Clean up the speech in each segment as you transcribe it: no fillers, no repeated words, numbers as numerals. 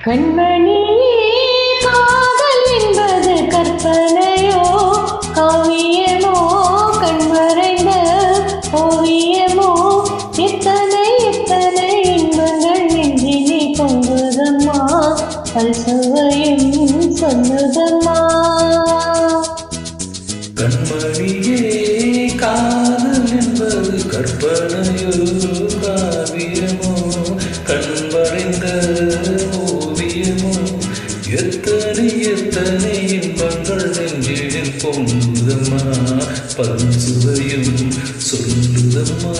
கண்மணி காதல் என்பது கற்பனையோ காவியமோ கண்மறைந்த ஓவியமோ எத்தனை எத்தனை இன்பங்கள் நெஞ்சினி பொங்குதம்மா பல்சுவையும் சொல்லுதம்மா. கண்மணியே காதல் என்பது கற்பனையோ காவியமோ கண்மறைந்த எத்தனை எத்தனை இன்பங்கள் நெஞ்சில் பொங்குதம்மா பல்சுவையும் சொல்லுதம்மா.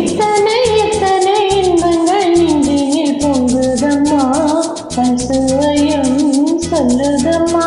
எத்தனை எத்தனை இன்பங்கள் நெஞ்சினில் பொங்குதம்மா பல்சுவையும் சொல்லுதம்மா.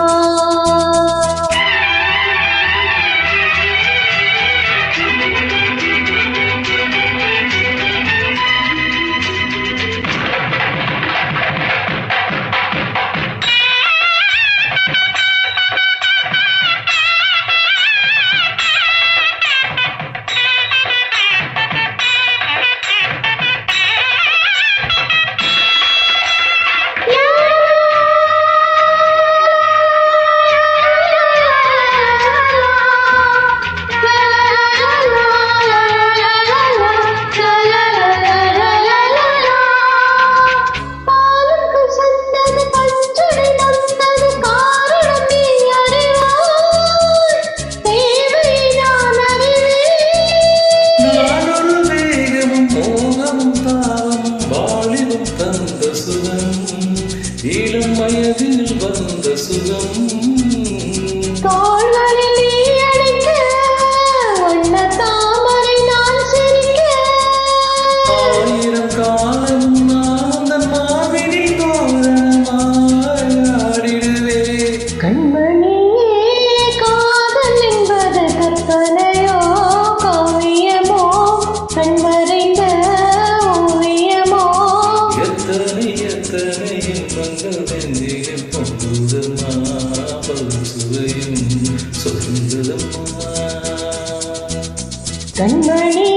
இளம் வயதில் வந்த சுகம் தோள்களில் நீ அழைக்க வண்ண தாமரை நான் சிரிக்க ஆயிரம் காலம் நான் மாவினி தோரணமாடிடுவே. கண்மணியே காதல் என்பது கற்பனையோ காவியமோ கண்மறைந்த ஓவியமோ எத்தனை எத்தனை இன்பங்கள் நெஞ்சில் பொங்குதம்மா பல்சுவையும் சொல்லுதம்மா. கண்மணி